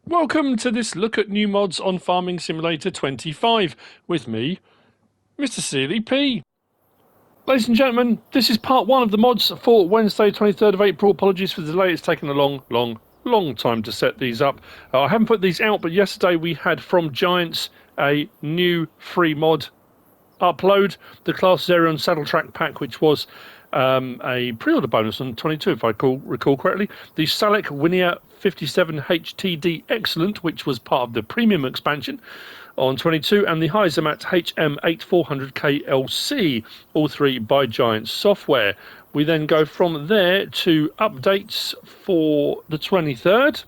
Welcome to this look at new mods on Farming Simulator 25 with me, Mr. Sealy P. Ladies and gentlemen, this is part one of the mods for Wednesday 23rd of April. Apologies for the delay, it's taken a long time to set these up. I haven't put these out, but yesterday we had from Giants a new free mod upload, the Class Zero and Saddle Track Pack, which was a pre-order bonus on 22 if I recall correctly. The Salek Winia 57 HTD Excellent, which was part of the premium expansion on 22, and the Heisemat HM8400K LC, all three by Giants software. We then go from there to updates for the 23rd.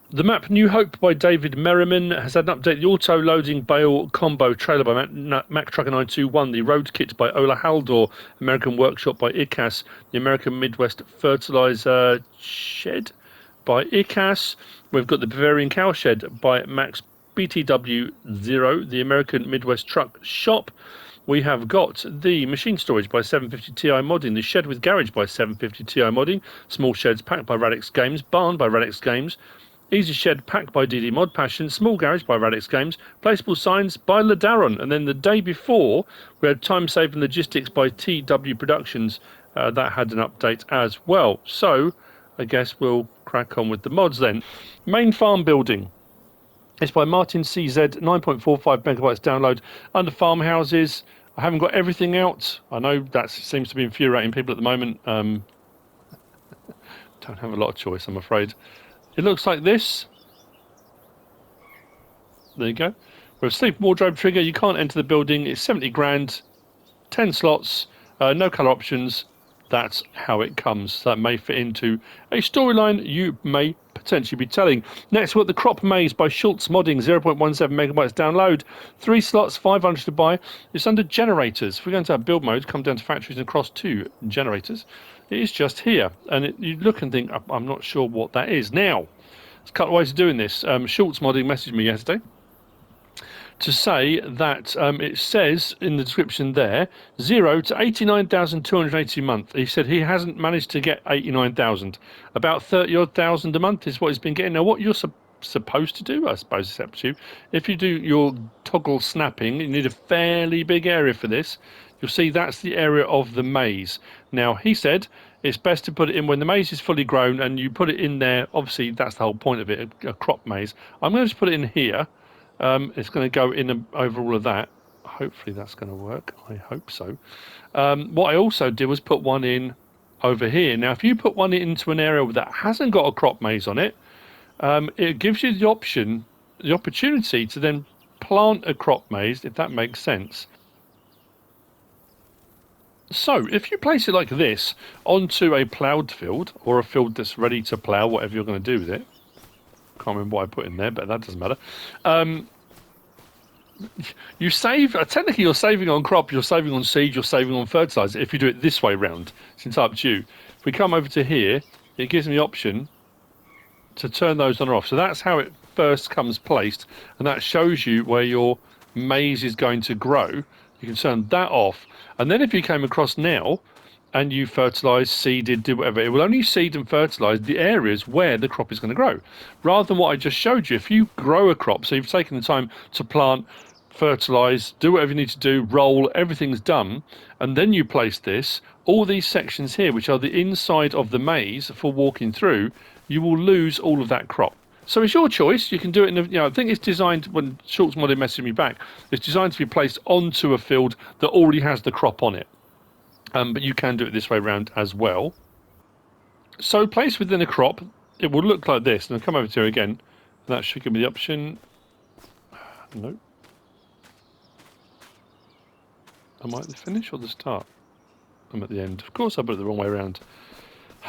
The map New Hope by David Merriman has had an update. The auto-loading Bale combo trailer by Mac Trucker 921. The road kit by Ola Haldor. American Workshop by ikas. The American Midwest Fertilizer Shed by ikas. We've got the Bavarian Cow Shed by Max BTW0. The American Midwest Truck Shop. We have got the Machine Storage by 750 Ti Modding. The Shed with Garage by 750 Ti Modding. Small Sheds Pack by Radix Games. Barn by Radix Games. Easy Shed Pack by DD Mod Passion, Small Garage by Radix Games, Placeable Signs by Ladaron, and then the day before we had Time Saving Logistics by TW Productions. That had an update as well. So I guess we'll crack on with the mods then. Main Farm Building. It's by MartinCz, 9.45 megabytes download under farmhouses. I haven't got everything out. I know that seems to be infuriating people at the moment. Don't have a lot of choice, I'm afraid. It looks like this. There you go. With a sleep wardrobe trigger, you can't enter the building. It's 70 grand, 10 slots, no colour options. That's how it comes. That may fit into a storyline you may potentially be telling. Next, we've got the Crop Maze by Schultz Modding, 0.17 megabytes download. 3 slots, 500 to buy. It's under generators. If we're going to have build mode, come down to factories and across to generators. It is just here. And you look and think, I'm not sure what that is. Now, there's a couple of ways of doing this. Schultz Modding messaged me yesterday to say that it says in the description there 0 to 89,280 a month. He said he hasn't managed to get 89,000. About 30-odd thousand a month is what he's been getting. Now, what you're supposed to do, I suppose it's up to you. If you do your toggle snapping, you need a fairly big area for this. You'll see that's the area of the maze. Now, he said it's best to put it in when the maze is fully grown, and you put it in there. Obviously, that's the whole point of it, a crop maze. I'm going to just put it in here. It's going to go in over all of that. Hopefully that's going to work. I hope so. What I also did was put one in over here. Now, if you put one into an area that hasn't got a crop maze on it, it gives you the opportunity to then plant a crop maze, if that makes sense. So, if you place it like this onto a ploughed field, or a field that's ready to plough, whatever you're going to do with it. Can't remember what I put in there, but that doesn't matter. You save, technically you're saving on crop, you're saving on seed, you're saving on fertilizer if you do it this way round. It's entirely up to you. If we come over to here, it gives me the option to turn those on or off. So that's how it first comes placed, and that shows you where your maize is going to grow. You can turn that off, and then if you came across now and you fertilise, seeded, do whatever, it will only seed and fertilise the areas where the crop is going to grow. Rather than what I just showed you, if you grow a crop, so you've taken the time to plant, fertilise, do whatever you need to do, roll, everything's done, and then you place this, all these sections here, which are the inside of the maze for walking through, you will lose all of that crop. So it's your choice. You can do it in I think it's designed, when Schultz Modding messaged me back, it's designed to be placed onto a field that already has the crop on it. But you can do it this way around as well. So placed within a crop, it will look like this. And I'll come over to here again. That should give me the option. No. Am I at the finish or the start? I'm at the end. Of course I put it the wrong way around.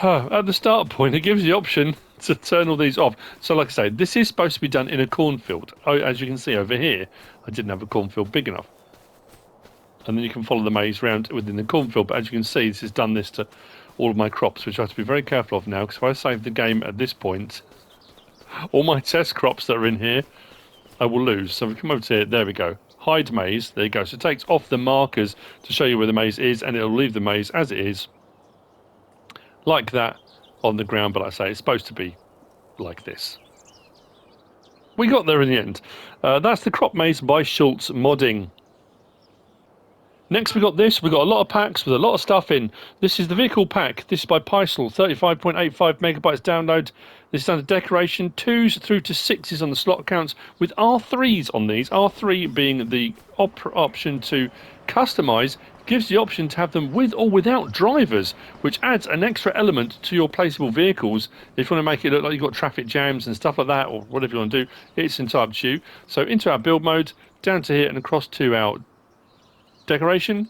At the start point, it gives you the option to turn all these off. So like I say, this is supposed to be done in a cornfield. Oh, as you can see over here, I didn't have a cornfield big enough. And then you can follow the maze around within the cornfield. But as you can see, this has done this to all of my crops, which I have to be very careful of now, because if I save the game at this point, all my test crops that are in here, I will lose. So if we come over to here, there we go. Hide maze, there you go. So it takes off the markers to show you where the maze is, and it'll leave the maze as it is, like that, on the ground. But like I say, it's supposed to be like this. We got there in the end. That's the crop maze by Schultz modding. Next we got this. We got a lot of packs with a lot of stuff in. This is the vehicle pack. This is by Piesel, 35.85 megabytes download. This is under decoration, 2s through to 6s on the slot counts, with R3s on these. R3 being the option to customize, gives the option to have them with or without drivers, which adds an extra element to your placeable vehicles. If you want to make it look like you've got traffic jams and stuff like that, or whatever you want to do, it's entirely up to you. So into our build mode, down to here and across to our decoration,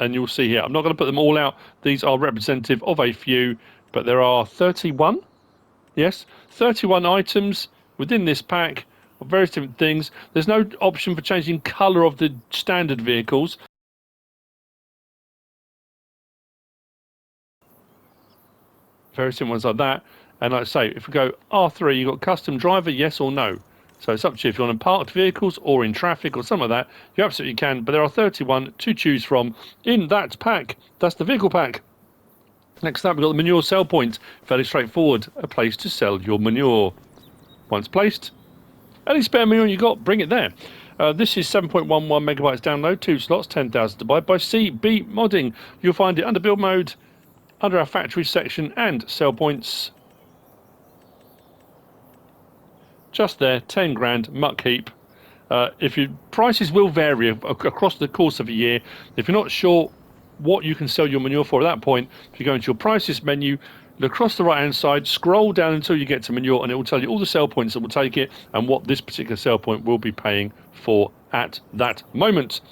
and you'll see here, I'm not going to put them all out. These are representative of a few, but there are 31, yes, 31 items within this pack of various different things. There's no option for changing colour of the standard vehicles. Various different ones like that. And like I say, if we go R3, you've got custom driver, yes or no. So it's up to you if you want to parked vehicles or in traffic or something like that. You absolutely can, but there are 31 to choose from in that pack. That's the vehicle pack. Next up, we've got the manure sell point. Fairly straightforward, a place to sell your manure. Once placed, any spare manure you got, bring it there. This is 7.11 megabytes download, 2 slots, 10,000 to buy by CB Modding. You'll find it under build mode, under our factory section and sell points. Just there, 10 grand, muck heap. Prices will vary across the course of a year. If you're not sure what you can sell your manure for at that point, if you go into your prices menu, look across the right hand side, scroll down until you get to manure, and it will tell you all the sell points that will take it and what this particular sell point will be paying for at that moment.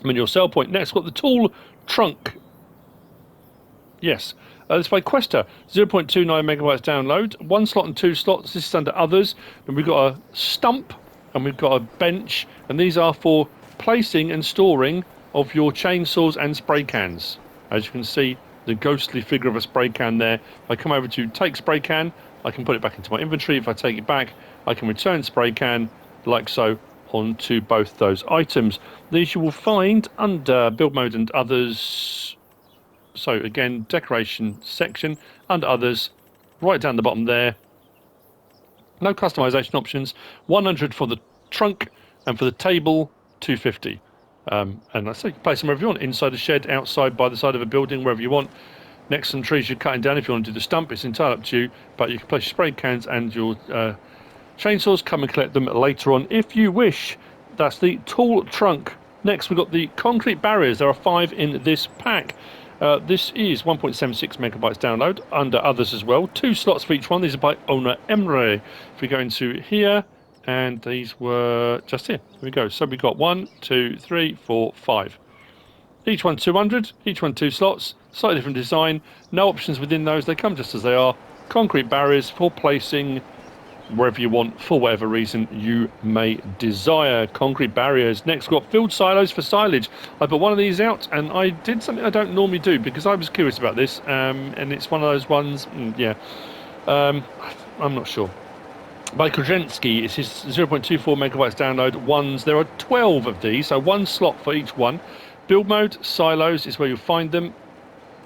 Manure sell point. Next, we've got the tool trunk. Yes. This is by Questa, 0.29 megabytes download, 1 slot and 2 slots. This is under others. And we've got a stump and we've got a bench, and these are for placing and storing of your chainsaws and spray cans. As you can see, the ghostly figure of a spray can there. If I come over to take spray can, I can put it back into my inventory. If I take it back, I can return spray can, like so, onto both those items. These you will find under build mode and others. So again, decoration section, under others, right down the bottom there. No customization options. 100 for the trunk, and for the table, 250. And I say you can place them wherever you want, inside a shed, outside, by the side of a building, wherever you want. Next to some trees you're cutting down. If you want to do the stump, it's entirely up to you. But you can place your spray cans and your chainsaws. Come and collect them later on if you wish. That's the tool trunk. Next, we've got the concrete barriers. There are 5 in this pack. This is 1.76 megabytes download, under others as well. 2 slots for each one. These are by owner Emre. If we go into here, and these were just here. Here we go. So we've got 1, 2, 3, 4, 5. Each one 200, each one 2 slots, slightly different design. No options within those. They come just as they are. Concrete barriers for placing wherever you want, for whatever reason you may desire. Concrete barriers. Next, we've got filled silos for silage. I put one of these out, and I did something I don't normally do because I was curious about this, and it's one of those ones, I'm not sure. By Krajenski, it's his 0.24 megabytes download ones. There are 12 of these, so 1 slot for each one. Build mode, silos is where you'll find them.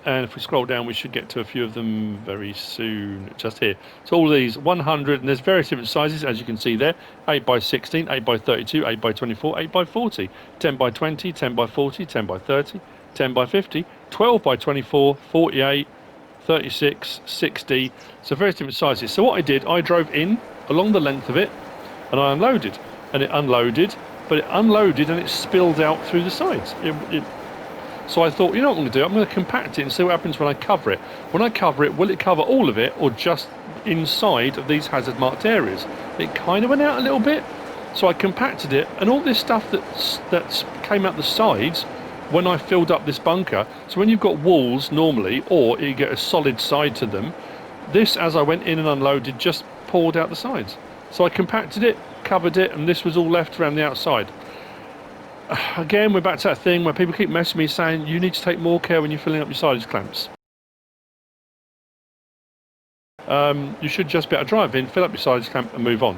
And if we scroll down, we should get to a few of them very soon, just here. So all of these, 100, and there's various different sizes, as you can see there. 8 by 16, 8 by 32, 8 by 24, 8 by 40, 10 by 20, 10 by 40, 10 by 30, 10 by 50, 12 by 24, 48, 36, 60. So various different sizes. So what I did, I drove in along the length of it, and I unloaded. And it unloaded, but it unloaded and it spilled out through the sides. So I thought, you know what I'm going to do? I'm going to compact it and see what happens when I cover it. When I cover it, will it cover all of it or just inside of these hazard marked areas? It kind of went out a little bit. So I compacted it, and all this stuff that came out the sides when I filled up this bunker. So when you've got walls normally, or you get a solid side to them, this, as I went in and unloaded, just poured out the sides. So I compacted it, covered it, and this was all left around the outside. Again, we're back to that thing where people keep messaging me saying you need to take more care when you're filling up your silage clamps. You should just be able to drive in, fill up your silage clamp and move on.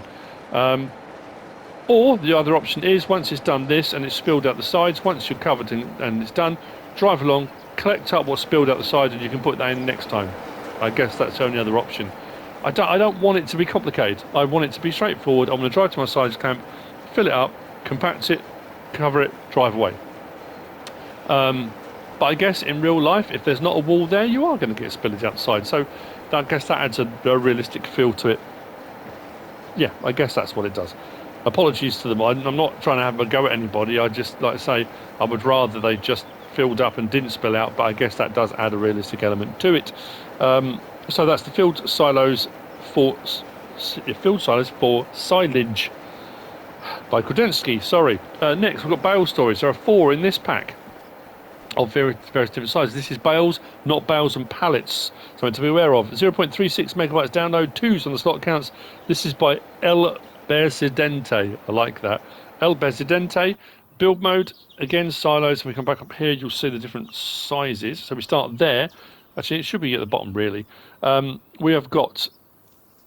Or the other option is, once it's done this and it's spilled out the sides, once you're covered and it's done, drive along, collect up what's spilled out the sides, and you can put that in next time. I guess that's the only other option. I don't want it to be complicated. I want it to be straightforward. I'm going to drive to my silage camp, fill it up, compact it, cover it, drive away. But I guess in real life, if there's not a wall there, you are going to get spillage outside. So I guess that adds a realistic feel to it. Yeah, I guess that's what it does. Apologies to them. I'm not trying to have a go at anybody. I just, like I say, I would rather they just filled up and didn't spill out, but I guess that does add a realistic element to it. So that's the field silos for silage by krajenski. Sorry. Next, we've got bale storage. There are 4 in this pack of various different sizes. This is bales, not bales and pallets. Something to be aware of. 0.36 megabytes download, 2s on the slot counts. This is by ElBearsidente. I like that. ElBearsidente. Build mode, again, silos. When we come back up here, you'll see the different sizes. So we start there. Actually, it should be at the bottom, really. We have got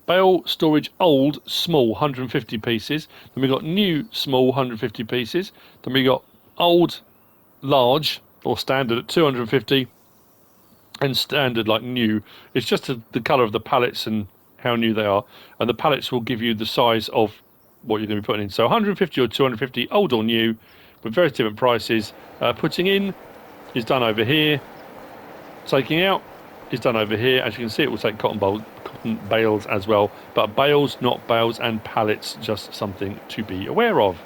bale storage old, small, 150 pieces. Then we've got new, small, 150 pieces. Then we got old, large, or standard at 250. And standard, like new. It's just the colour of the pallets and how new they are. And the pallets will give you the size of what you're going to be putting in. So 150 or 250, old or new, with various different prices. Putting in is done over here. Taking out is done over here. As you can see, it will take cotton bales as well. But bales, not bales, and pallets, just something to be aware of.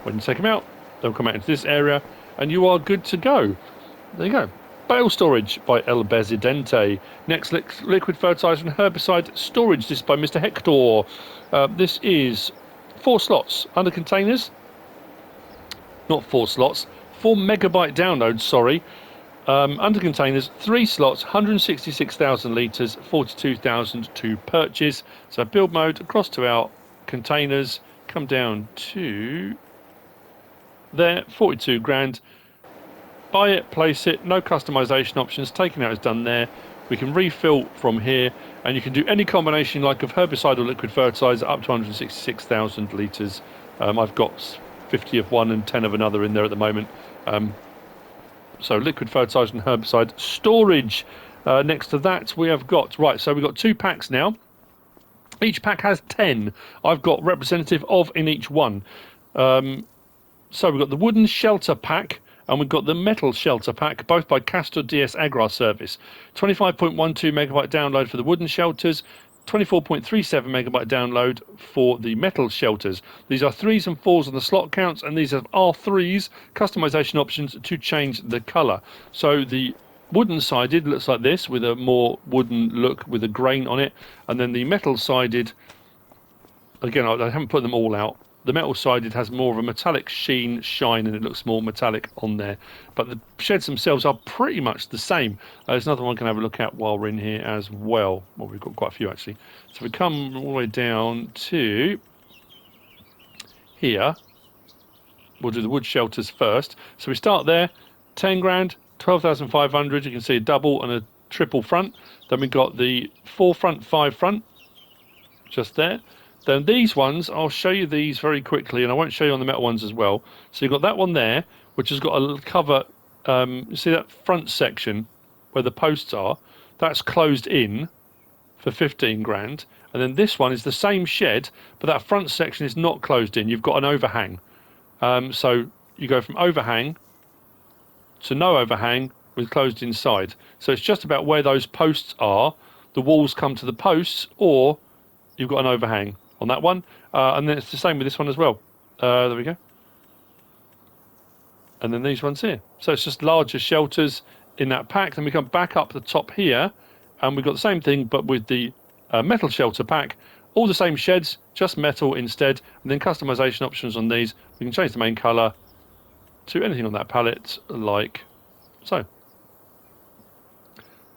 When you take them out, they'll come out into this area, and you are good to go. There you go. Bale storage by ElBearsidente. Next, liquid fertilizer and herbicide storage. This is by MrHector. This is 4 slots under containers. Not 4 slots. 4 megabyte downloads, sorry. Under containers, 3 slots, 166,000 litres, 42,000 to purchase. So build mode, across to our containers, come down to there, 42 grand. Buy it, place it, no customization options, taking out is done there. We can refill from here, and you can do any combination like of herbicide or liquid fertilizer up to 166,000 litres. I've got 50 of one and 10 of another in there at the moment. So liquid fertilizer and herbicide storage. Next to that we have got, right, so we've got 2 packs now. Each pack has 10. I've got representative of in each one. So we've got the wooden shelter pack, and we've got the metal shelter pack, both by Kastor D-S-Agrarservice. 25.12 megabyte download for the wooden shelters, 24.37 megabyte download for the metal shelters. These are 3s and 4s on the slot counts, and these are R3s, customization options to change the colour. So the wooden sided looks like this, with a more wooden look with a grain on it, and then the metal sided, again, I haven't put them all out. The metal sided has more of a metallic sheen, shine, and it looks more metallic on there. But the sheds themselves are pretty much the same. There's another one we can have a look at while we're in here as well. Well, we've got quite a few actually. So we come all the way down to here. We'll do the wood shelters first. So we start there, 10 grand, 12,500. You can see a double and a triple front. Then we've got the 4 front, 5 front, just there. Then these ones, I'll show you these very quickly, and I won't show you on the metal ones as well. So you've got that one there, which has got a cover. You see that front section where the posts are? That's closed in for 15 grand. And then this one is the same shed, but that front section is not closed in. You've got an overhang. So you go from overhang to no overhang with closed inside. So it's just about where those posts are. The walls come to the posts, or you've got an overhang on that one, and then it's the same with this one as well. There we go. And then these ones here. So it's just larger shelters in that pack. Then we come back up the top here, and we've got the same thing, but with the metal shelter pack. All the same sheds, just metal instead. And then customization options on these. We can change the main colour to anything on that pallet, like so.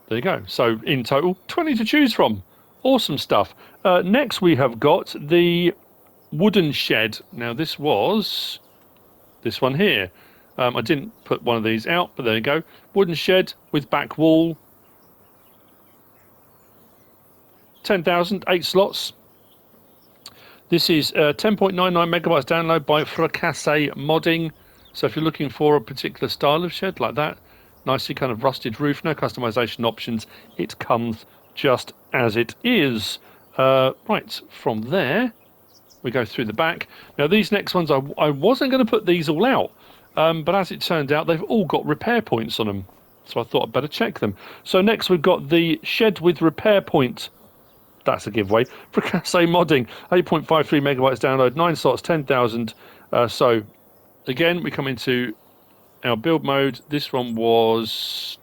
There you go. So in total, 20 to choose from. Awesome stuff. Next we have got the wooden shed. Now this was this one here. I didn't put one of these out, but there you go. Wooden shed with back wall. 10,000, 8 slots. This is 10.99 megabytes download by Fra-Cassés modding. So if you're looking for a particular style of shed like that, nicely kind of rusted roof, no customization options, it comes just as it is. Right, from there we go through the back. Now these next ones, I wasn't going to put these all out, but as it turned out, they've all got repair points on them. So I thought I'd better check them. So next we've got the shed with repair point. That's a giveaway. Fra-Cassés modding, 8.53 megabytes download, 9 slots, 10,000. So again, we come into our build mode. This one was...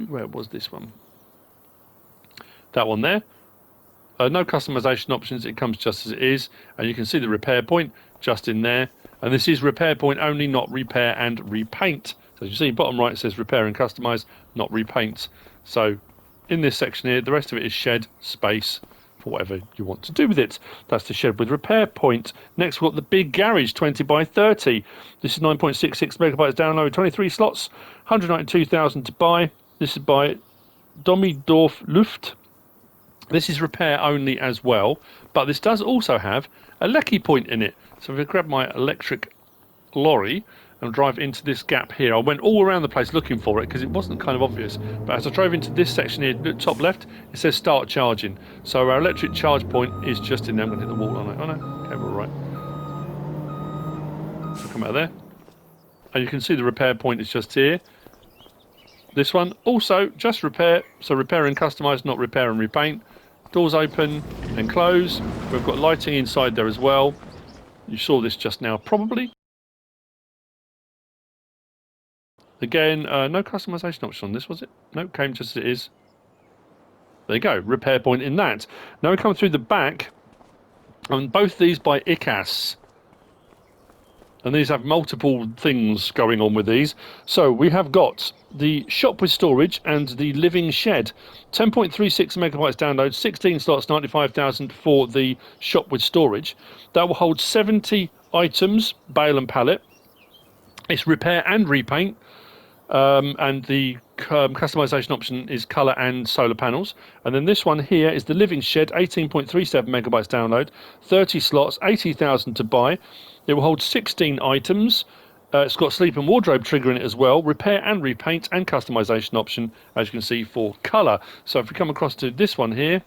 Where was this one? That one there. No customization options, it comes just as it is, and you can see the repair point just in there. And this is repair point only, not repair and repaint. So as you see, bottom right it says repair and customize, not repaint. So in this section here, the rest of it is shed space for whatever you want to do with it. That's the shed with repair point. Next we've got the big garage, 20 by 30. This is 9.66 megabytes download, 23 slots, 192,000 to buy. This is by DomiDorfluft. This is repair only as well, but this does also have a lecky point in it. So if I grab my electric lorry and drive into this gap here, I went all around the place looking for it because it wasn't kind of obvious. But as I drove into this section here, top left, it says start charging. So our electric charge point is just in there. I'm going to hit the wall on it. Oh no, okay, we're all right. So come out of there. And you can see the repair point is just here. This one, also just repair. So repair and customize, not repair and repaint. Doors open and close. We've got lighting inside there as well. You saw this just now, probably. Again, no customization option on this, was it? No, came just as it is. There you go, repair point in that. Now we come through the back, and both these by ikas. And these have multiple things going on with these. So we have got the shop with storage and the living shed. 10.36 megabytes download, 16 slots, 95,000 for the shop with storage. That will hold 70 items, bale and pallet. It's repair and repaint. And the customization option is color and solar panels. And then this one here is the living shed, 18.37 megabytes download, 30 slots, 80,000 to buy. It will hold 16 items. It's got sleep and wardrobe trigger in it as well, repair and repaint and customization option, as you can see, for color. So if we come across to this one here,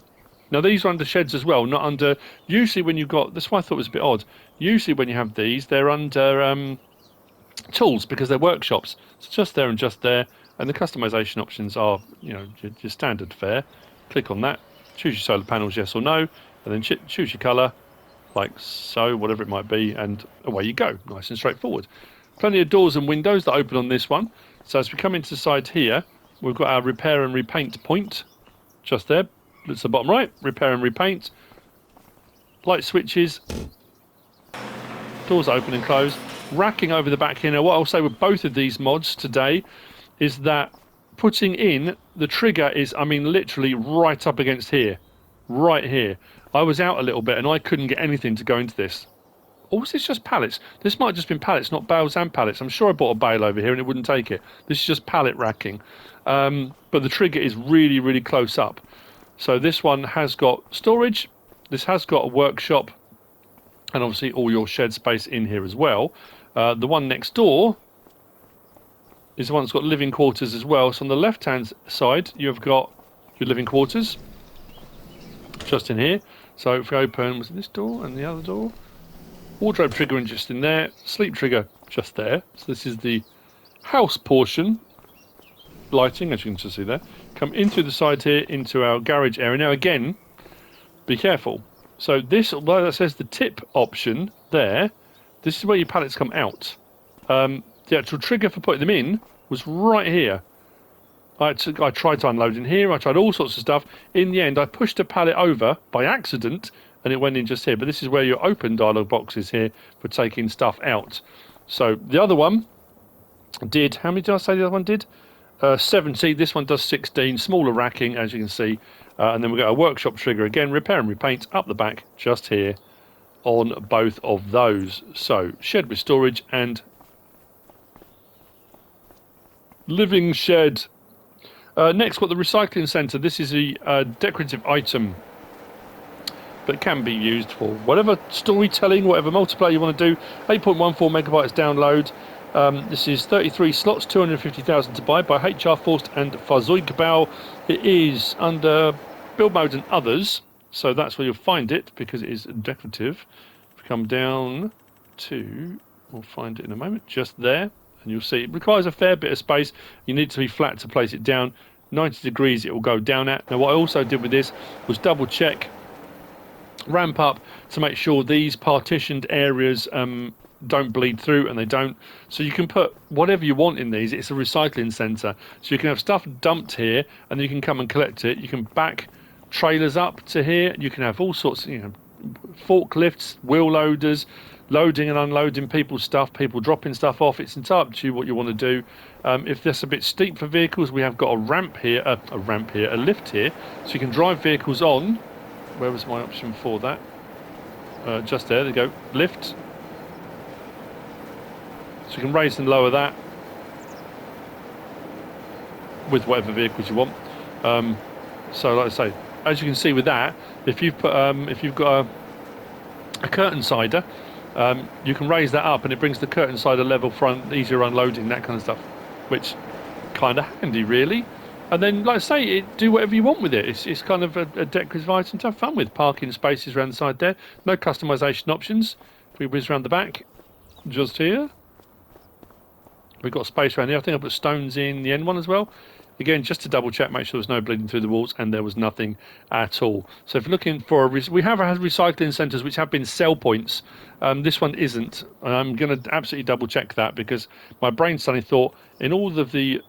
now these are under sheds as well, not under, usually when you've got, that's why I thought it was a bit odd, usually when you have these, they're under tools because they're workshops. It's just there and just there, and the customization options are, you know, your standard fare. Click on that, choose your solar panels, yes or no, and then choose your color, like so, whatever it might be, and away you go. Nice and straightforward. Plenty of doors and windows that open on this one. So as we come into the side here, we've got our repair and repaint point just there. It's the bottom right, repair and repaint. Light switches, doors open and close. Racking over the back here. Now what I'll say with both of these mods today is that putting in the trigger is, I mean, literally right up against here. Right here. I was out a little bit and I couldn't get anything to go into this. Or was this just pallets? This might have just been pallets, not bales and pallets. I'm sure I bought a bale over here and it wouldn't take it. This is just pallet racking. But the trigger is really, really close up. So this one has got storage. This has got a workshop. And obviously all your shed space in here as well. The one next door is the one that's got living quarters as well. So on the left-hand side, you've got your living quarters. Just in here. So if we open, was it this door and the other door? Wardrobe trigger in just in there, sleep trigger just there. So this is the house portion. Lighting, as you can just see there. Come in through the side here into our garage area. Now again, be careful. So this, although that says the tip option there, this is where your pallets come out. The actual trigger for putting them in was right here. I tried to unload in here, I tried all sorts of stuff. In the end, I pushed a pallet over by accident and it went in just here. But this is where your open dialog box is here for taking stuff out. So the other one did, how many did I say the other one did? 70, this one does 16, smaller racking as you can see. And then we've got a workshop trigger again, repair and repaint up the back just here on both of those. So shed with storage and living shed. Next, got the recycling centre. This is a decorative item that can be used for whatever storytelling, whatever multiplayer you want to do. 8.14 megabytes download. This is 33 slots, 250,000 to buy by HR Forst and Fahrzeugbau. It is under build mode and others. So that's where you'll find it, because it is decorative. If we come down to, we'll find it in a moment, just there, and you'll see it requires a fair bit of space. You need to be flat to place it down. 90 degrees it will go down at. Now what I also did with this was double check, ramp up to make sure these partitioned areas don't bleed through, and they don't. So you can put whatever you want in these. It's a recycling centre, so you can have stuff dumped here and you can come and collect it. You can back trailers up to here. You can have all sorts, you know, forklifts, wheel loaders, loading and unloading people's stuff, people dropping stuff off. It's entirely up to you what you want to do. If that's a bit steep for vehicles, we have got a ramp here, a lift here, so you can drive vehicles on. Where was my option for that? Just there, there you go, lift. So you can raise and lower that with whatever vehicles you want. So like I say, as you can see with that, if you've got a curtain sider, you can raise that up and it brings the curtain sider level front, easier unloading, that kind of stuff, which kind of handy really. And then, like I say, do whatever you want with it. It's kind of a decorative item to have fun with. Parking spaces around the side there. No customization options. If we whiz around the back, just here, we've got space around here. I think I put stones in the end one as well. Again, just to double check, make sure there's no bleeding through the walls, and there was nothing at all. So if you're looking for we have had recycling centres which have been sell points. This one isn't. I'm going to absolutely double check that, because my brain suddenly thought, in all of the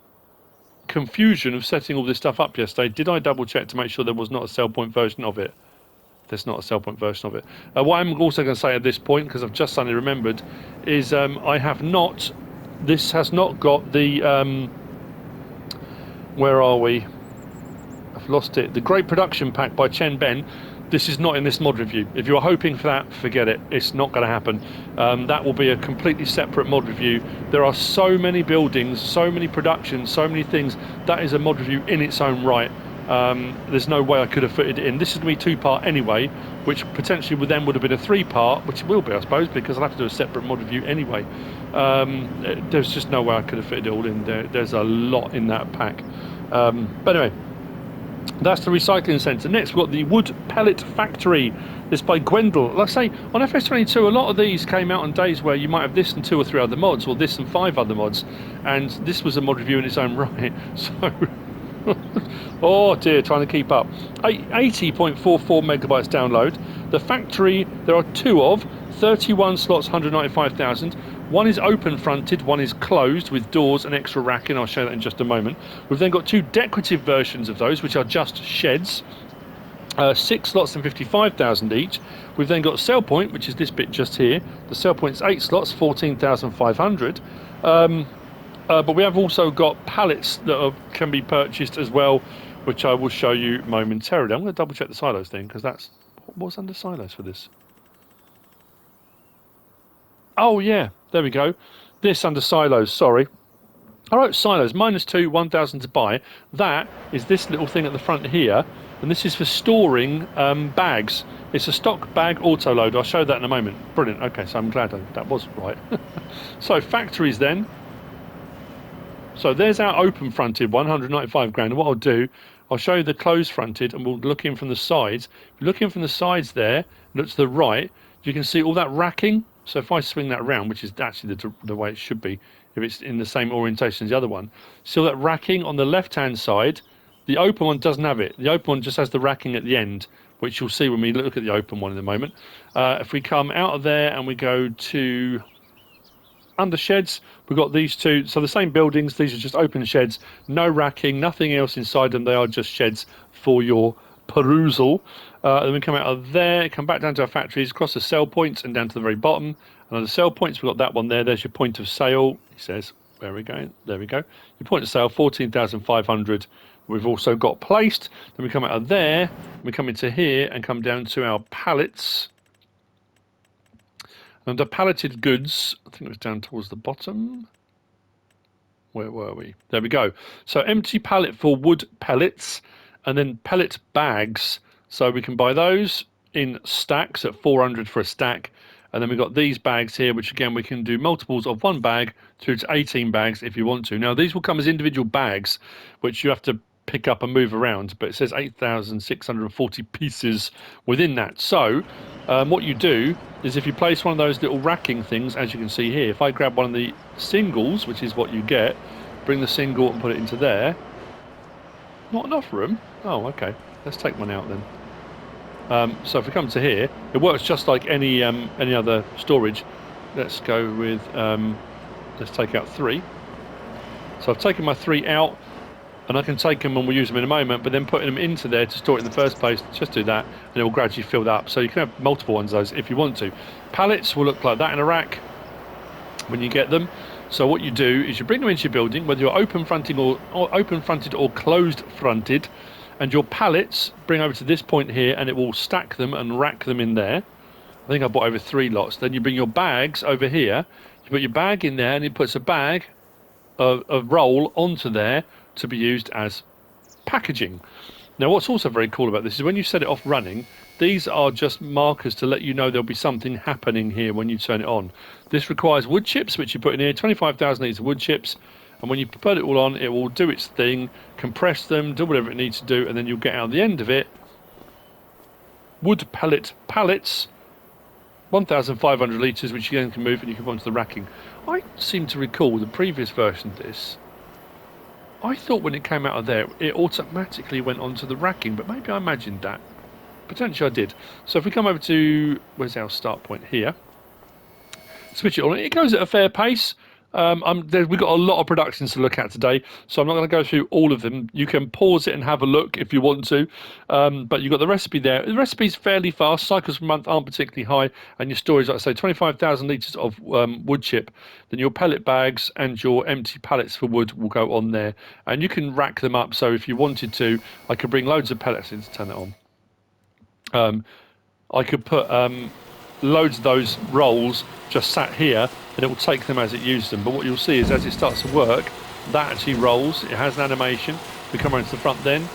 confusion of setting all this stuff up yesterday, did I double check to make sure there was not a sell point version of it? There's not a sell point version of it. What I'm also going to say at this point, because I've just suddenly remembered, is I have not. This has not got the. Where are we? I've lost it. The Great Production Pack by Chen Ben. This is not in this mod review. If you are hoping for that, forget it. It's not going to happen. That will be a completely separate mod review. There are so many buildings, so many productions, so many things. That is a mod review in its own right. There's no way I could have fitted it in. This is going to be 2-part anyway, which potentially would have been a 3-part, which it will be, I suppose, because I'll have to do a separate mod review anyway. There's just no way I could have fitted it all in there. There's a lot in that pack. But anyway, that's the recycling centre. Next, we've got the Wood Pellet Factory. This by GWENDAL. Like I say, on FS22, a lot of these came out on days where you might have this and 2 or 3 other mods, or this and 5 other mods, and this was a mod review in its own right. So, oh dear, trying to keep up. 80.44 megabytes download. The factory, there are 2 of, 31 slots, 195,000. One is open fronted, one is closed with doors and extra racking. I'll show that in just a moment. We've then got 2 decorative versions of those, which are just sheds. 6 slots and 55,000 each. We've then got sell point, which is this bit just here. The sell point's 8 slots, 14,500. But we have also got pallets that can be purchased as well, which I will show you momentarily. I'm going to double check the silos thing, because that's what's under silos for this. Oh yeah, there we go. This under silos, sorry. I wrote silos, -2, 1,000 to buy. That is this little thing at the front here, and this is for storing bags. It's a stock bag auto load. I'll show that in a moment. Brilliant. Okay, so I'm glad that was right. So factories then. So there's our open fronted 195 grand. And what I'll do, I'll show you the closed fronted, and we'll look in from the sides. If you look in from the sides there, look to the right, you can see all that racking. So if I swing that around, which is actually the way it should be, if it's in the same orientation as the other one, see all that racking on the left-hand side. The open one doesn't have it. The open one just has the racking at the end, which you'll see when we look at the open one in a moment. If we come out of there and we go to under sheds, we've got these 2. So the same buildings, these are just open sheds, no racking, nothing else inside them. They are just sheds for your perusal. Then we come out of there, come back down to our factories, across the sell points and down to the very bottom. And on the sell points, we've got that one there. There's your point of sale. He says, where are we going? There we go. Your point of sale, 14,500. We've also got placed. Then we come out of there, we come into here and come down to our pallets. Under palleted goods, I think it was down towards the bottom. Where were we? There we go. So empty pallet for wood pellets, and then pellet bags. So we can buy those in stacks at 400 for a stack. And then we've got these bags here, which again, we can do multiples of 1 bag through to 18 bags if you want to. Now, these will come as individual bags, which you have to pick up and move around, but it says 8,640 pieces within that. So what you do is if you place one of those little racking things, as you can see here, if I grab one of the singles, which is what you get, bring the single and put it into there. Not enough room? Oh, okay. Let's take one out then. So if we come to here, it works just like any other storage. Let's go with, let's take out 3. So I've taken my 3 out, and I can take them and we'll use them in a moment, but then putting them into there to store it in the first place, just do that, and it will gradually fill that up. So you can have multiple ones of those if you want to. Pallets will look like that in a rack when you get them. So what you do is you bring them into your building, whether you're open-fronted or closed-fronted, and your pallets bring over to this point here, and it will stack them and rack them in there. I think I bought over 3 lots. Then you bring your bags over here. You put your bag in there, and it puts a bag, a roll onto there to be used as packaging. Now, what's also very cool about this is when you set it off running, these are just markers to let you know there'll be something happening here when you turn it on. This requires wood chips, which you put in here, 25,000 litres of wood chips, and when you put it all on, it will do its thing, compress them, do whatever it needs to do, and then you'll get out the end of it wood pellet pallets, 1,500 litres, which you then can move and you can put onto the racking. I seem to recall the previous version of this, I thought when it came out of there, it automatically went onto the racking, but maybe I imagined that. Potentially I did. So if we come over to, where's our start point here? Switch it on. It goes at a fair pace. We've got a lot of productions to look at today, so I'm not going to go through all of them. You can pause it and have a look if you want to, but you've got the recipe there. The recipe's fairly fast. Cycles per month aren't particularly high, and your storage, like I say, 25,000 litres of wood chip. Then your pellet bags and your empty pallets for wood will go on there, and you can rack them up. So if you wanted to, I could bring loads of pellets in to turn it on. I could put loads of those rolls just sat here, and it will take them as it uses them. But what you'll see is as it starts to work, that actually rolls. It has an animation. We come around to the front then.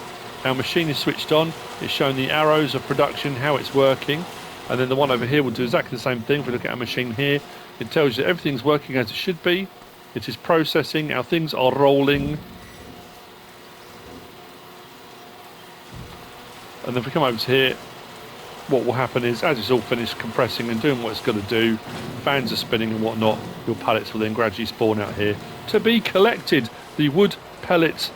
Our machine is switched on. It's showing the arrows of production, how it's working. And then the one over here will do exactly the same thing. If we look at our machine here, it tells you that everything's working as it should be. It is processing. Our things are rolling. And then if we come over to here, what will happen is, as it's all finished compressing and doing what it's going to do, fans are spinning and whatnot, your pallets will then gradually spawn out here to be collected. The wood pellet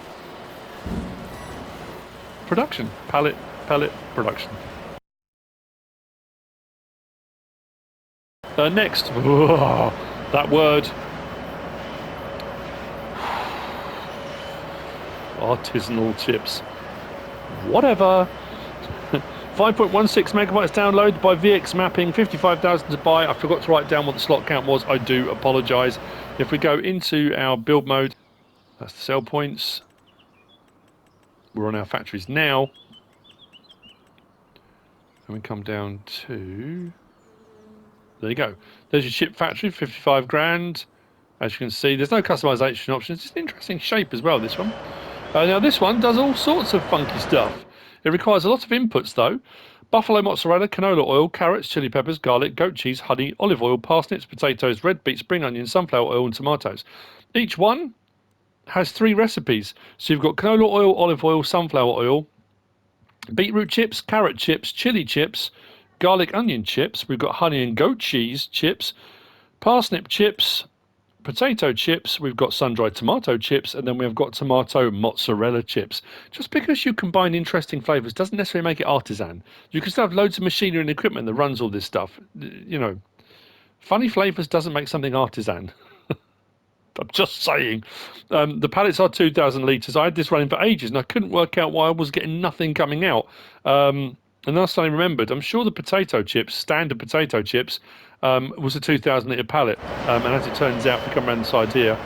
production. Pellet production. Next, that word. Artisanal chips. Whatever. 5.16 megabytes download by VX mapping, 55,000 to buy. I forgot to write down what the slot count was. I do apologise. If we go into our build mode, that's the sell points. We're on our factories now. And we come down to, there you go. There's your chip factory, 55 grand. As you can see, there's no customization options. It's an interesting shape as well, this one. Now this one does all sorts of funky stuff. It requires a lot of inputs though. Buffalo mozzarella, canola oil, carrots, chili peppers, garlic, goat cheese, honey, olive oil, parsnips, potatoes, red beet, spring onions, sunflower oil and tomatoes. Each one has 3 recipes. So you've got canola oil, olive oil, sunflower oil, beetroot chips, carrot chips, chili chips, garlic onion chips. We've got honey and goat cheese chips, parsnip chips, potato chips, we've got sun-dried tomato chips, and then we've got tomato mozzarella chips. Just because you combine interesting flavours doesn't necessarily make it artisan. You can still have loads of machinery and equipment that runs all this stuff. You know, funny flavours doesn't make something artisan. I'm just saying. The pallets are 2,000 litres. I had this running for ages and I couldn't work out why I was getting nothing coming out. And then I suddenly remembered, I'm sure the potato chips, standard potato chips, was a 2,000 litre pallet. And as it turns out, if we come around the side here,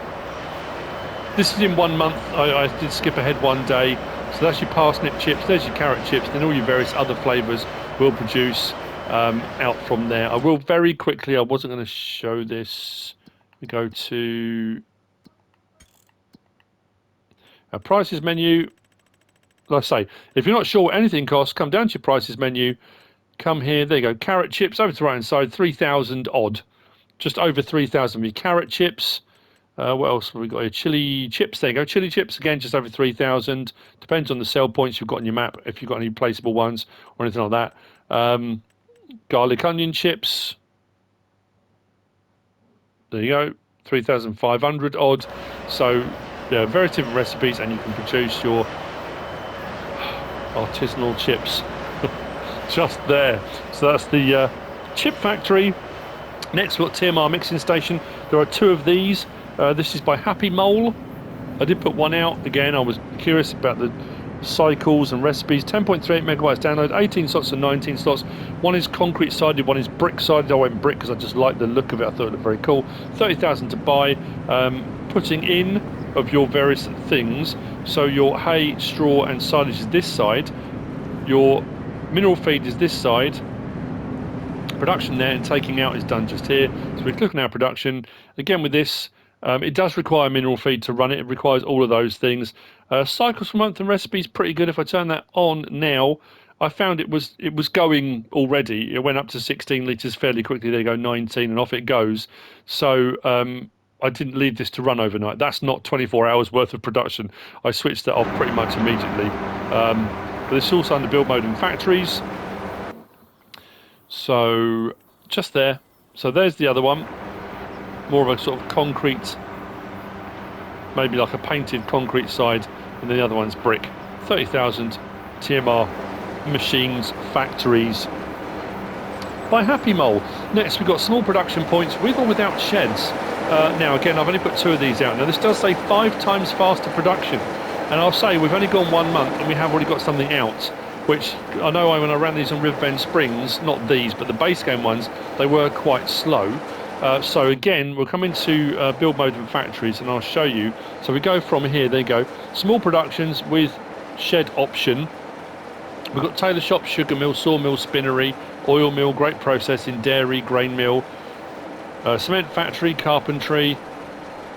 this is in 1 month. I did skip ahead one day. So that's your parsnip chips, there's your carrot chips, then all your various other flavours will produce out from there. I will very quickly, I wasn't going to show this. We go to our prices menu. Like I say, if you're not sure what anything costs, come down to your prices menu. Come here, there you go, carrot chips, over to the right hand side, 3,000 odd. Just over 3,000 with carrot chips. What else have we got here? Chili chips. There you go. Chili chips again, just over 3,000. Depends on the sell points you've got on your map. If you've got any placeable ones or anything like that. Garlic onion chips. There you go. 3,500 odd. So yeah, very different recipes, and you can produce your artisanal chips just there. So that's the chip factory. Next, we've got TMR mixing station. There are 2 of these. This is by Happy Mole. I did put one out. Again, I was curious about the cycles and recipes. 10.38 megabytes download, 18 slots and 19 slots. One is concrete sided, one is brick sided. I went brick because I just liked the look of it. I thought it looked very cool. 30,000 to buy. Putting in of your various things. So your hay, straw and silage is this side. Your mineral feed is this side. Production there and taking out is done just here. So we click on our production. Again with this, it does require mineral feed to run it. It requires all of those things. Cycles per month and recipes pretty good. If I turn that on now, I found it was going already. It went up to 16 litres fairly quickly. There you go, 19, and off it goes. So I didn't leave this to run overnight. That's not 24 hours worth of production. I switched that off pretty much immediately. But it's also under build mode in factories. So just there. So there's the other one. More of a sort of concrete, maybe like a painted concrete side, and then the other one's brick. 30,000 TMR machines, factories by Happy Mole. Next we've got small production points with or without sheds. Now again, I've only put 2 of these out. Now this does say 5 times faster production, and I'll say we've only gone 1 month and we have already got something out, which I know when I ran these on Riverbend Springs, not these but the base game ones, they were quite slow. So again, we'll come into build mode and factories and I'll show you. So we go from here, there you go, small productions with shed option. We've got tailor shop, sugar mill, sawmill, spinnery, oil mill, grape processing, dairy, grain mill, cement factory, carpentry,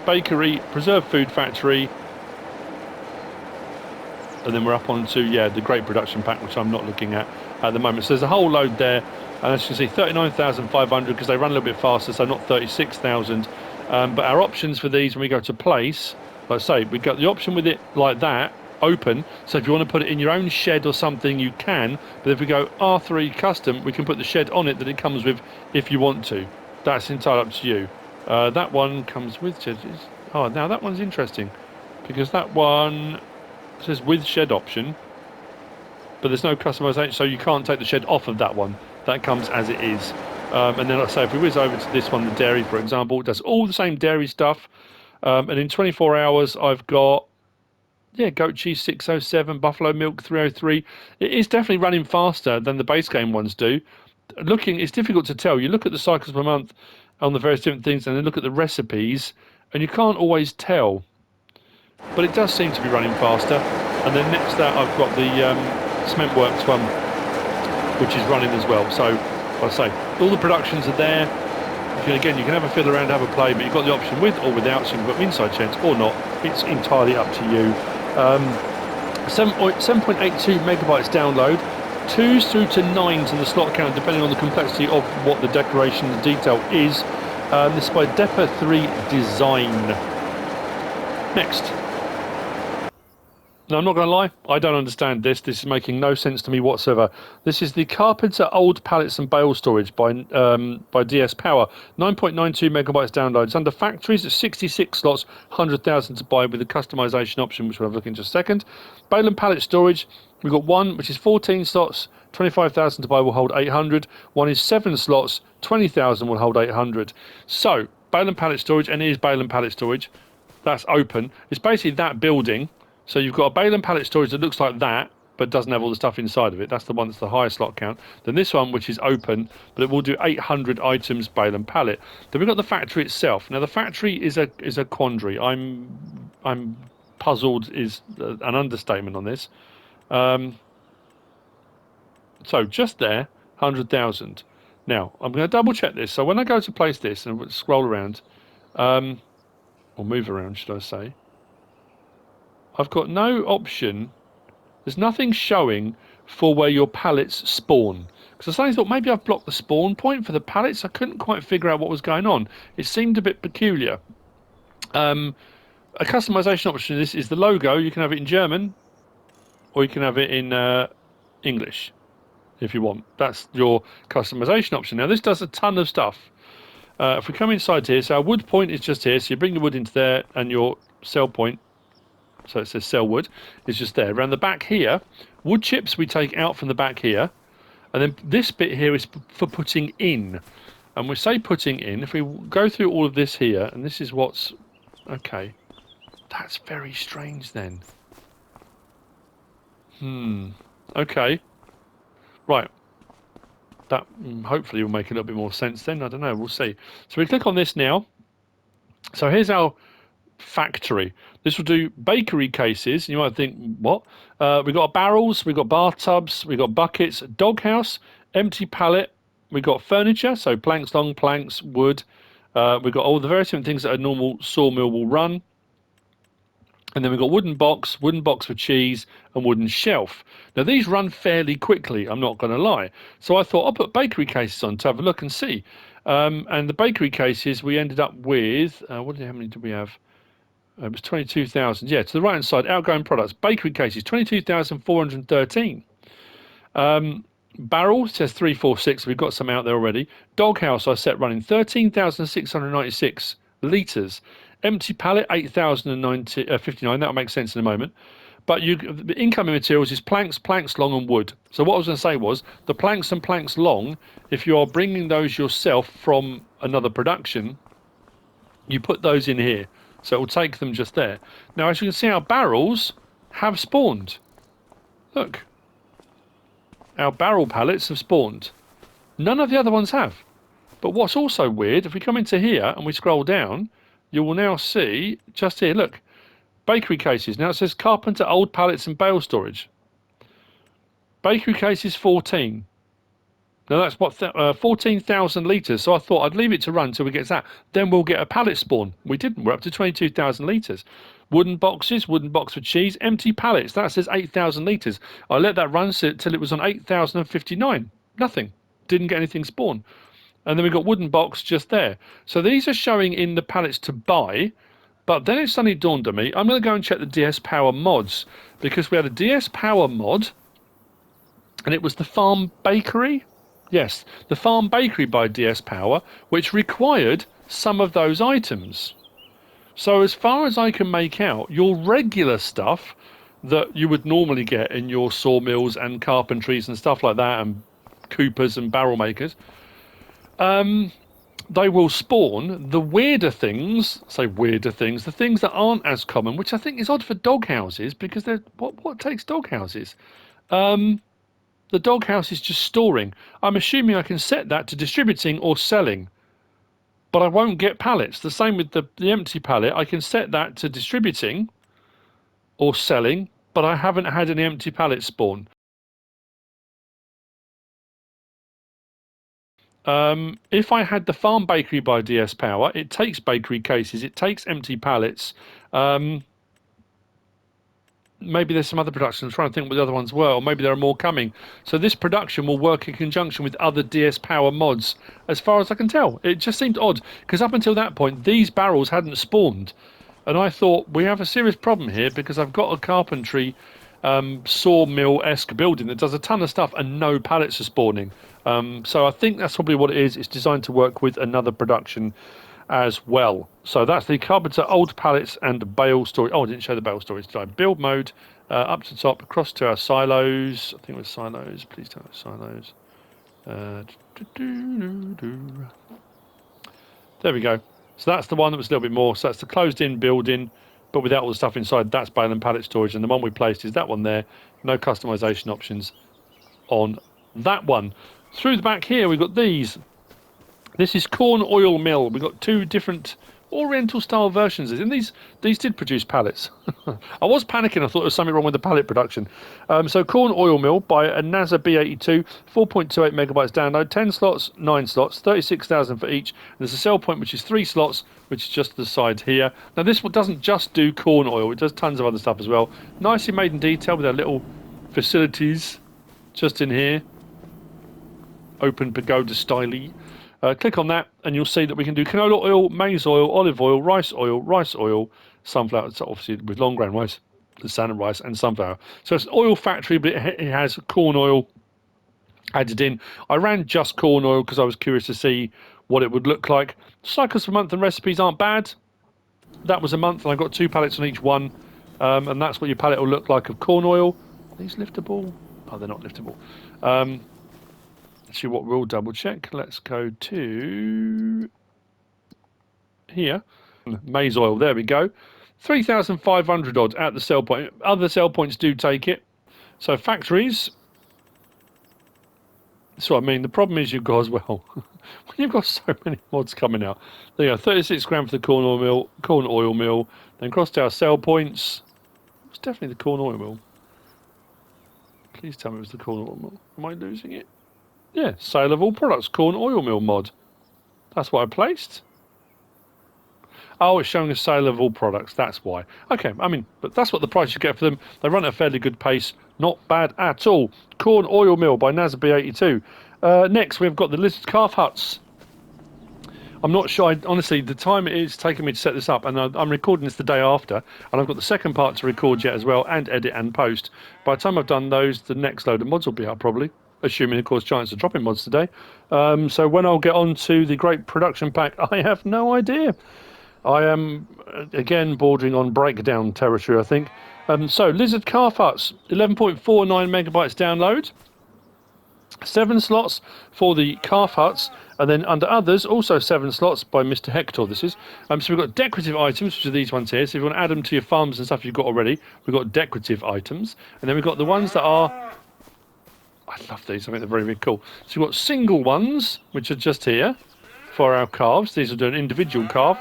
bakery, preserved food factory, and then we're up onto the grape production pack, which I'm not looking at the moment. So there's a whole load there. And as you can see, 39,500 because they run a little bit faster, so not 36,000. But our options for these when we go to place, like I say, we've got the option with it like that, open. So if you want to put it in your own shed or something, you can. But if we go R3 custom, we can put the shed on it that it comes with if you want to. That's entirely up to you. That one comes with sheds. Oh, now that one's interesting because that one says with shed option, but there's no customization, so you can't take the shed off of that one. That comes as it is. And then, like I say, if we whiz over to this one, the dairy, for example, it does all the same dairy stuff. And in 24 hours, I've got, goat cheese 607, buffalo milk 303. It is definitely running faster than the base game ones do. It's difficult to tell. You look at the cycles per month on the various different things, and then look at the recipes, and you can't always tell. But it does seem to be running faster. And then next to that, I've got the Cement Works one, which is running as well. So, like I say, all the productions are there. You can have a fiddle around, have a play, but you've got the option with or without, so you can put them inside sheds or not. It's entirely up to you. 7.82 megabytes download, 2s through to 9s in the slot count, depending on the complexity of what the decoration and detail is. This is by Depa 3 Design. Next. Now, I'm not going to lie, I don't understand this. This is making no sense to me whatsoever. This is the Carpenter Old Pallets and Bale Storage by DS Power. 9.92 megabytes download. It's under factories at 66 slots, 100,000 to buy with the customization option, which we'll have a look in just a second. Bale and Pallet Storage, we've got one, which is 14 slots, 25,000 to buy, will hold 800. One is 7 slots, 20,000 will hold 800. So, Bale and Pallet Storage, and it is Bale and Pallet Storage. That's open. It's basically that building. So you've got a bale and pallet storage that looks like that, but doesn't have all the stuff inside of it. That's the one that's the highest slot count. Then this one, which is open, but it will do 800 items, bale and pallet. Then we've got the factory itself. Now the factory is a quandary. I'm puzzled is an understatement on this. So just there, 100,000. Now I'm going to double check this. So when I go to place this and scroll around, or move around, should I say? I've got no option. There's nothing showing for where your pallets spawn. Because I suddenly thought maybe I've blocked the spawn point for the pallets. I couldn't quite figure out what was going on. It seemed a bit peculiar. A customization option this is the logo. You can have it in German, or you can have it in English if you want. That's your customization option. Now this does a ton of stuff. If we come inside here, so our wood point is just here, so you bring the wood into there, and your cell point, so it says cell wood, is just there. Around the back here, wood chips we take out from the back here, and then this bit here is for putting in. And we say putting in, if we go through all of this here, and this is what's... Okay, that's very strange then. Okay. Right. That hopefully will make a little bit more sense then. I don't know, we'll see. So we click on this now. So here's our factory. This will do bakery cases. You might think, what? We've got barrels, we've got bathtubs, we've got buckets, doghouse, empty pallet, we've got furniture, so planks, long planks, wood. We've got all the various different things that a normal sawmill will run. And then we've got wooden box for cheese, and wooden shelf. Now these run fairly quickly, I'm not going to lie. So I thought I'll put bakery cases on to have a look and see. And the bakery cases we ended up with, how many did we have? It was 22,000. Yeah, to the right hand side, outgoing products, bakery cases, 22,413. Barrel says 346. We've got some out there already. Doghouse I set running 13,696 litres. Empty pallet 8,059. That'll make sense in a moment. But the incoming materials is planks, long, and wood. So what I was going to say was the planks and planks long. If you are bringing those yourself from another production, you put those in here. So it will take them just there. Now, as you can see, our barrels have spawned. Look. Our barrel pallets have spawned. None of the other ones have. But what's also weird, if we come into here and we scroll down, you will now see, just here, look, bakery cases. Now it says Carpenter old pallets and bale storage. Bakery cases 14. Now that's what, 14,000 litres. So I thought I'd leave it to run till we get to that. Then we'll get a pallet spawn. We didn't. We're up to 22,000 litres. Wooden boxes, wooden box for cheese, empty pallets. That says 8,000 litres. I let that run till it was on 8,059. Nothing. Didn't get anything spawn. And then we've got wooden box just there. So these are showing in the pallets to buy. But then it suddenly dawned on me, I'm going to go and check the DS Power mods. Because we had a DS Power mod. And it was the Farm Bakery. Yes, the Farm Bakery by DS Power, which required some of those items. So as far as I can make out, your regular stuff that you would normally get in your sawmills and carpentries and stuff like that, and coopers and barrel makers, they will spawn the weirder things, the things that aren't as common, which I think is odd for dog houses, because they're, what takes dog houses? The doghouse is just storing. I'm assuming I can set that to distributing or selling, but I won't get pallets. The same with the empty pallet. I can set that to distributing or selling, but I haven't had any empty pallets spawn. If I had the Farm Bakery by DS Power, it takes bakery cases, it takes empty pallets. Maybe there's some other production. I'm trying to think what the other ones were, or maybe there are more coming. So this production will work in conjunction with other DS Power mods, as far as I can tell. It just seemed odd, because up until that point, these barrels hadn't spawned. And I thought, we have a serious problem here, because I've got a carpentry sawmill-esque building that does a ton of stuff, and no pallets are spawning. So I think that's probably what it is. It's designed to work with another production as well. So that's the Carpenter old pallets and bale storage. Oh, I didn't show the bale storage, did I? Build mode, up to the top, across to our silos. I think it was silos. Please tell me silos. There we go. So that's the one that was a little bit more. So that's the closed-in building, but without all the stuff inside. That's bale and pallet storage. And the one we placed is that one there. No customization options on that one. Through the back here, we've got these. This is corn oil mill. We've got two different Oriental style versions. And these did produce pallets. I was panicking. I thought there was something wrong with the pallet production. So corn oil mill by a NASA B82, 4.28 megabytes download, 10 slots, 9 slots, 36,000 for each. And there's a sell point which is 3 slots, which is just the side here. Now this one doesn't just do corn oil. It does tons of other stuff as well. Nicely made in detail with our little facilities just in here. Open pagoda style-y. Click on that and you'll see that we can do canola oil, maize oil, olive oil, rice oil, sunflower, so obviously with long grain rice, standard rice and sunflower. So it's an oil factory, but it has corn oil added in. I ran just corn oil because I was curious to see what it would look like. Cycles per month and recipes aren't bad. That was a month and I got 2 pallets on each one. And that's what your pallet will look like of corn oil. Are these liftable? Oh, they're not liftable. See what we'll double check. Let's go to here. Maize oil, there we go. 3,500 odd at the sell point. Other sell points do take it. So factories. That's what I mean. The problem is you've got as well. When you've got so many mods coming out. There you go, 36 grand for the corn oil mill. Then crossed our sell points. It's definitely the corn oil mill. Please tell me it was the corn oil mill. Am I losing it? Yeah, sale of all products, corn oil mill mod. That's what I placed. Oh, it's showing a sale of all products, that's why. Okay, I mean, but that's what the price you get for them. They run at a fairly good pace, not bad at all. Corn oil mill by NazB82. Next, we've got the lizard calf huts. I'm not sure, honestly, the time it is taking me to set this up, and I'm recording this the day after, and I've got the second part to record yet as well, and edit and post. By the time I've done those, the next load of mods will be out probably. Assuming, of course, Giants are dropping mods today. So when I'll get on to the great production pack, I have no idea. I am, again, bordering on breakdown territory, I think. So, Lizard Calf Huts, 11.49 megabytes download. 7 slots for the calf huts. And then under others, also 7 slots by MrHector, this is. So we've got decorative items, which are these ones here. So if you want to add them to your farms and stuff you've got already, we've got decorative items. And then we've got the ones that are... I love these, I think they're very, very cool. So we've got single ones, which are just here for our calves. These will do an individual calf.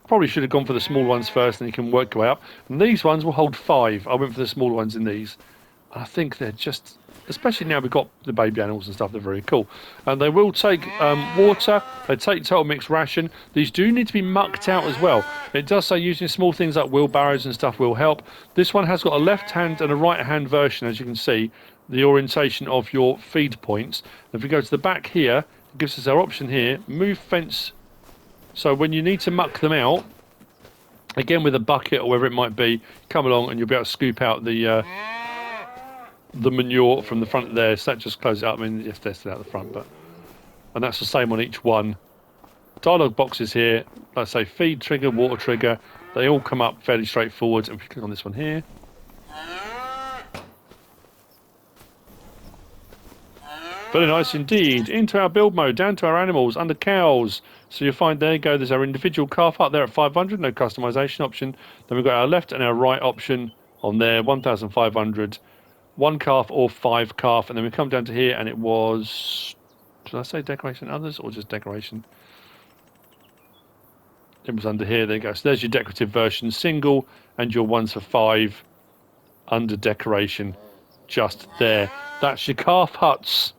Probably should have gone for the small ones first, and you can work your way up. And these ones will hold 5. I went for the smaller ones in these. And I think they're just, especially now we've got the baby animals and stuff, they're very cool. And they will take water, they take total mixed ration. These do need to be mucked out as well. It does say using small things like wheelbarrows and stuff will help. This one has got a left hand and a right hand version, as you can see. The orientation of your feed points. If we go to the back here, it gives us our option here, move fence. So when you need to muck them out, again with a bucket or whatever it might be, come along and you'll be able to scoop out the manure from the front there. So that just closes it up. I mean, yes, they're still out the front, but and that's the same on each one. Dialog boxes here, let's say feed trigger, water trigger, they all come up fairly straightforward. And if we click on this one here. Very nice indeed. Into our build mode, down to our animals, under cows. So you'll find there you go, there's our individual calf hut there at 500, no customization option. Then we've got our left and our right option on there, 1,500. 1 calf or 5 calf. And then we come down to here and it was, did I say decoration others or just decoration? It was under here, there you go. So there's your decorative version, single, and your ones for 5 under decoration, just there. That's your calf huts.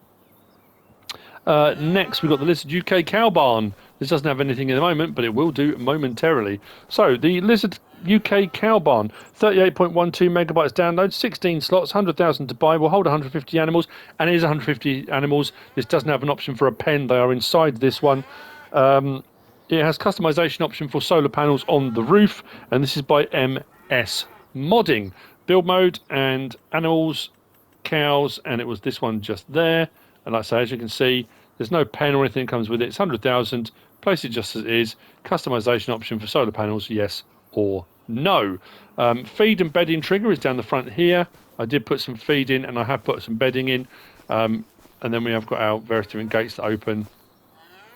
Next, we've got the Lizard UK Cow Barn. This doesn't have anything in the moment, but it will do momentarily. So, the Lizard UK Cow Barn, 38.12 megabytes download, 16 slots, 100,000 to buy, will hold 150 animals, and it is 150 animals. This doesn't have an option for a pen, they are inside this one. It has customization option for solar panels on the roof, and this is by MS Modding. Build mode and animals, cows, and it was this one just there. And like I say, as you can see, there's no pen or anything that comes with it. It's 100,000. Place it just as it is. Customization option for solar panels, yes or no. Feed and bedding trigger is down the front here. I did put some feed in and I have put some bedding in. And then we have got our various different gates that open.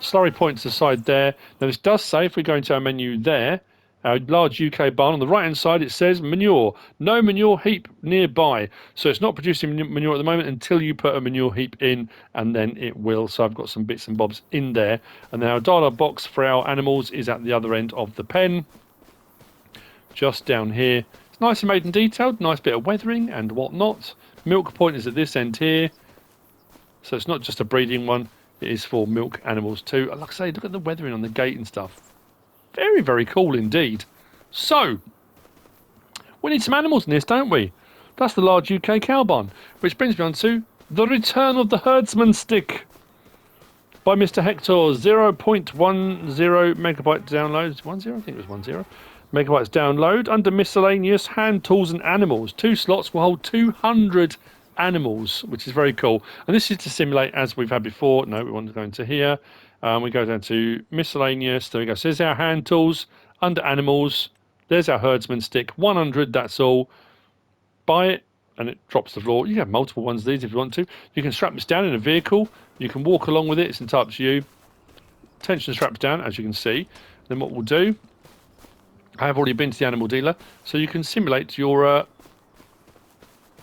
Slurry points aside there. Now this does say, if we go into our menu there, our large UK barn, on the right hand side it says manure. No manure heap nearby. So it's not producing manure at the moment until you put a manure heap in, and then it will. So I've got some bits and bobs in there. And then our dialog box for our animals is at the other end of the pen. Just down here. It's nicely made and detailed. Nice bit of weathering and whatnot. Milk point is at this end here. So it's not just a breeding one. It is for milk animals too. Like I say, look at the weathering on the gate and stuff. Very, very cool indeed. So, we need some animals in this, don't we? That's the large UK cow barn. Which brings me on to the return of the Herdsman stick. by MrHector, 0.10 megabyte download. 10? I think it was 10 megabytes download. Under miscellaneous, hand tools and animals. 2 slots will hold 200 animals, which is very cool. And this is to simulate as we've had before. No, we want to go into here. We go down to miscellaneous. There we go. So there's our hand tools. Under animals, there's our herdsman stick. 100, that's all. Buy it, and it drops to the floor. You can have multiple ones of these if you want to. You can strap this down in a vehicle. You can walk along with it. It's entirely up to you. Tension straps down, as you can see. Then what we'll do, I have already been to the animal dealer, so you can simulate your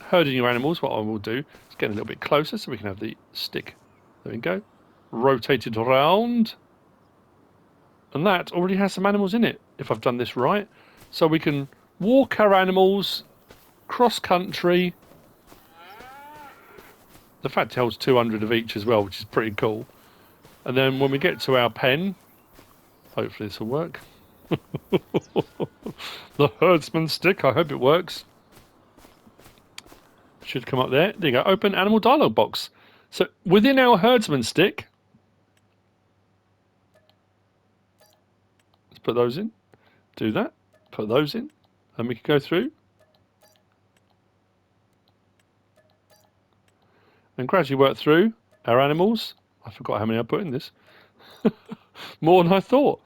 herding your animals. What I will do is get a little bit closer so we can have the stick. There we go. Rotated around. And that already has some animals in it, if I've done this right. So we can walk our animals cross country. The fact it holds 200 of each as well, which is pretty cool. And then when we get to our pen, hopefully this will work. The herdsman stick, I hope it works. Should come up there. There you go. Open animal dialog box. So within our herdsman stick, let's put those in. Do that. Put those in. And we can go through. And gradually work through our animals. I forgot how many I put in this. More than I thought.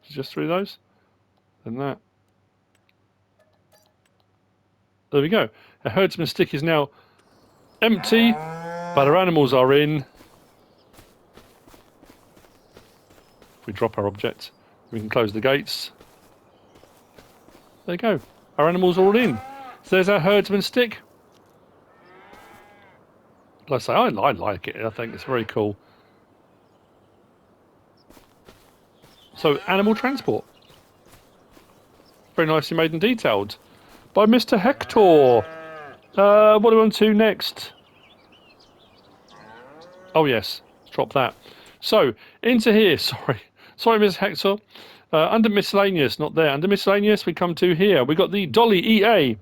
Just through those. And that. There we go. Our herdsman stick is now empty, but our animals are in. If we drop our object, we can close the gates. There you go. Our animals are all in. So there's our herdsman stick. Like I say, I like it. I think it's very cool. So, animal transport. Very nicely made and detailed. By MrHector. What do we want to next? Oh, yes. Let's drop that. So, into here. Sorry, MrHector. Under miscellaneous, not there. Under miscellaneous, we come to here. We got the Dolly EA.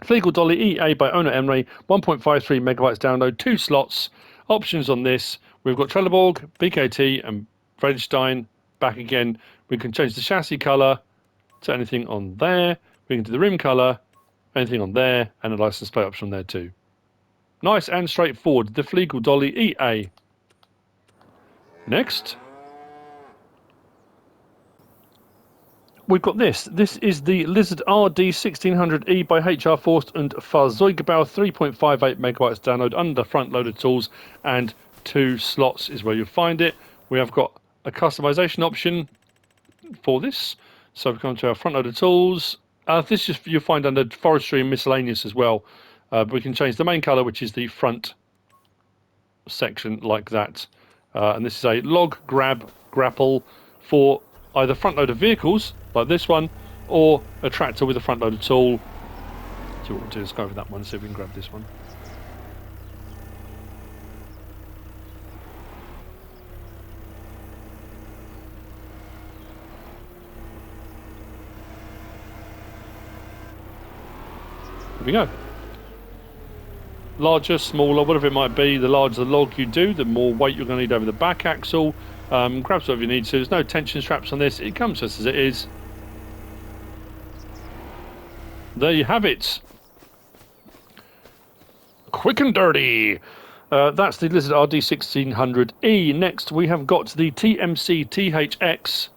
Fliegl Dolly EA by owner Emre. 1.53 megabytes download. 2 slots. Options on this. We've got Trelleborg, BKT, and Fredstein. Back again. We can change the chassis colour to anything on there. We can do the rim colour, anything on there, and a license plate option on there too. Nice and straightforward. The Fliegl Dolly EA. Next, we've got this. This is the Lizard RD1600E by HR Forst and Fahrzeugbau. 3.58 megabytes download under front loaded tools, and 2 slots is where you'll find it. We have got a customization option for this. So we come to our front loader tools. This is you'll find under forestry and miscellaneous as well. But we can change the main color, which is the front section like that. And this is a log grapple for either front loader vehicles like this one, or a tractor with a front loader tool. So what we'll do is go over that one, see if we can grab this one. There we go. Larger, smaller, whatever it might be, the larger the log you do, the more weight you're going to need over the back axle. Grabs whatever you need to. There's no tension straps on this. It comes just as it is. There you have it. Quick and dirty. That's the Lizard RD1600E. Next we have got the TMC THX,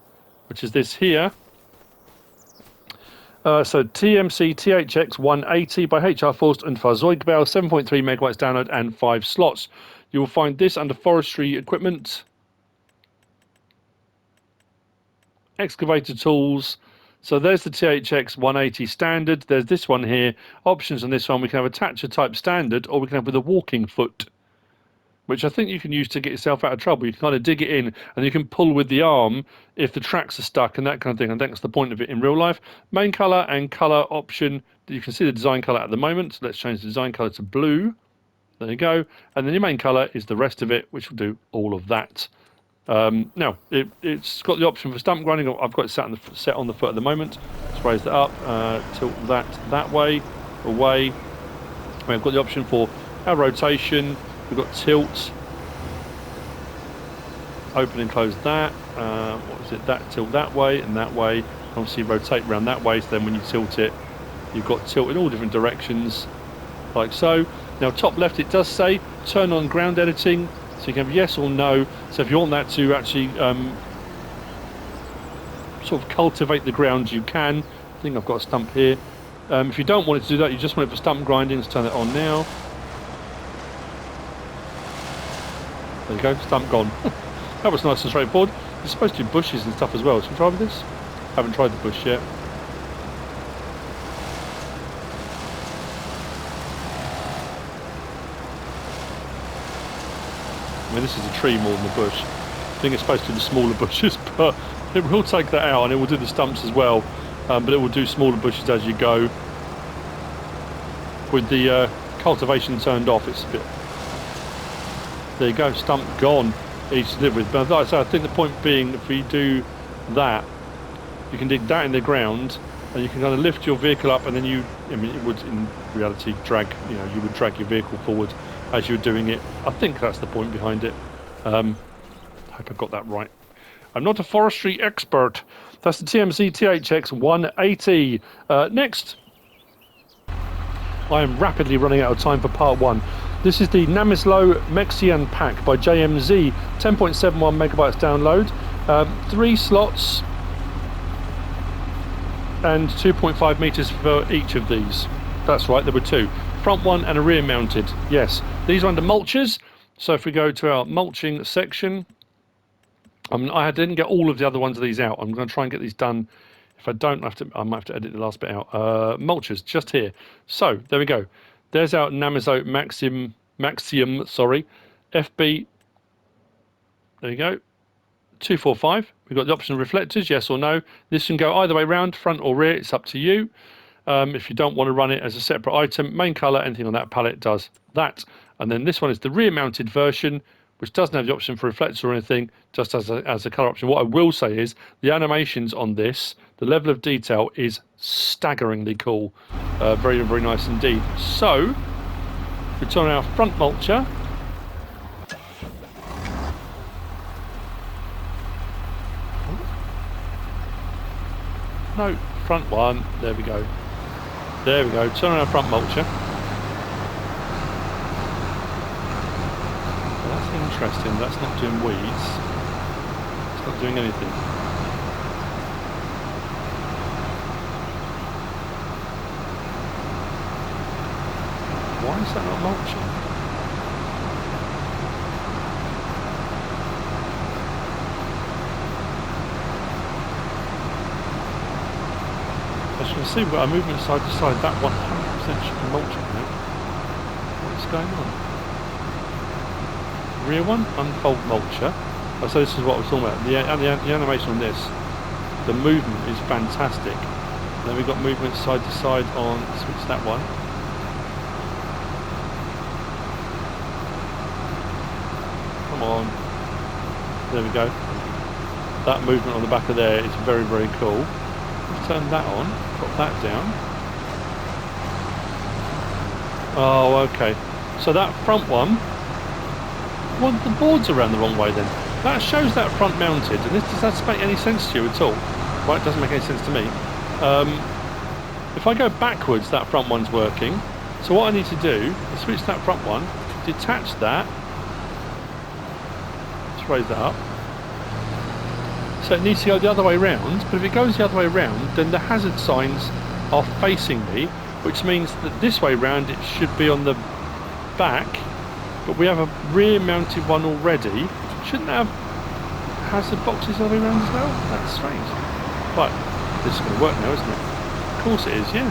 which is this here. So TMC THX 180 by HR Forst and Fahrzeugbau, 7.3 megabytes download and 5 slots. You will find this under forestry equipment, excavator tools. So there's the THX 180 standard. There's this one here. Options on this one, we can have attacher type standard, or we can have with a walking foot, which I think you can use to get yourself out of trouble. You can kind of dig it in and you can pull with the arm if the tracks are stuck and that kind of thing. And that's the point of it in real life. Main color and color option. You can see the design color at the moment. So let's change the design color to blue. There you go. And then your main color is the rest of it, which will do all of that. Now, it's got the option for stump grinding. I've got it set on the foot at the moment. Let's raise that up, tilt that way, away. We've got the option for our rotation. We've got tilt, open and close that. What was it? That tilt that way and that way. Obviously rotate around that way, so then when you tilt it, you've got tilt in all different directions, like so. Now top left it does say turn on ground editing, so you can have yes or no. So if you want that to actually sort of cultivate the ground, you can. I think I've got a stump here. If you don't want it to do that, you just want it for stump grinding, let's turn it on now. There you go, stump gone. That was nice and straightforward. There's supposed to be bushes and stuff as well. Should we try with this? Haven't tried the bush yet. I mean, this is a tree more than a bush. I think it's supposed to be the smaller bushes, but it will take that out and it will do the stumps as well. But it will do smaller bushes as you go. With the cultivation turned off, it's a bit... There you go, stump gone. Easy to live with. But like I say, I think the point being, if we do that, you can dig that in the ground, and you can kind of lift your vehicle up, and then I mean, it would in reality drag, you would drag your vehicle forward as you're doing it. I think that's the point behind it. I hope I got that right. I'm not a forestry expert. That's the TMC THX 180. Next, I am rapidly running out of time for part one. This is the Namyslo Mexian pack by JMZ, 10.71 megabytes download, 3 slots and 2.5 meters for each of these. That's right, there were 2. Front one and a rear mounted, yes. These are under mulchers, so if we go to our mulching section, I didn't get all of the other ones of these out. I'm going to try and get these done. If I don't, I might have to edit the last bit out. Mulchers, just here. So, there we go. There's our Namyslo Maxium, sorry. FB, there you go. 245. We've got the option of reflectors, yes or no. This can go either way round, front or rear, it's up to you. If you don't want to run it as a separate item, main colour, anything on that pallet does that. And then this one is the rear mounted version, which doesn't have the option for reflectors or anything, just as a colour option. What I will say is the animations on this, the level of detail is staggeringly cool. Very, very nice indeed. So, we turn on our front mulcher. No, front one. There we go. There we go. Turn on our front mulcher. Well, that's interesting. That's not doing weeds. It's not doing anything. Why is that not mulching? As you can see, we've got our movement side to side. That 100% should be mulching now. What's going on? Rear one, unfold mulcher. Oh, so this is what I was talking about. The animation on this, the movement is fantastic. Then we've got movement side to side on, switch that one. Come on. There we go. That movement on the back of there is very, very cool. Let's turn that on, drop that down. Oh, okay. So that front one, well, the board's around the wrong way then. That shows that front mounted, and does that make any sense to you at all? Well, it doesn't make any sense to me. If I go backwards, that front one's working. So what I need to do is switch that front one, detach that. Let's raise that up. So it needs to go the other way round, but if it goes the other way round, then the hazard signs are facing me, which means that this way round it should be on the back, but we have a rear mounted one already. Shouldn't have hazard boxes the other way around as well? That's strange. Right, this is going to work now, isn't it? Of course it is, yeah.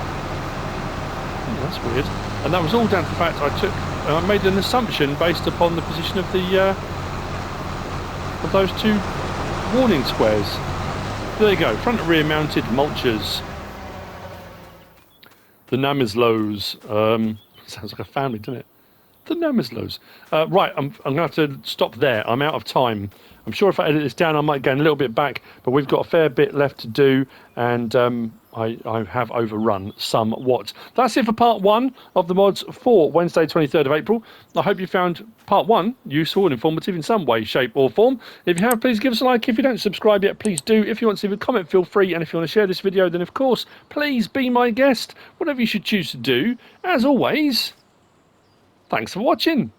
Oh, that's weird. And that was all down to the fact I made an assumption based upon the position of the of those two warning squares. There you go, front and rear mounted mulchers. The Namyslos. Sounds like a family, doesn't it? The Namyslos. Right, I'm going to have to stop there. I'm out of time. I'm sure if I edit this down, I might gain a little bit back, but we've got a fair bit left to do, and I have overrun somewhat. That's it for part 1 of the mods for Wednesday 23rd of April. I hope you found part 1 useful and informative in some way, shape or form. If you have, please give us a like. If you don't subscribe yet, please do. If you want to leave a comment, feel free. And if you want to share this video, then of course, please be my guest. Whatever you should choose to do. As always, thanks for watching.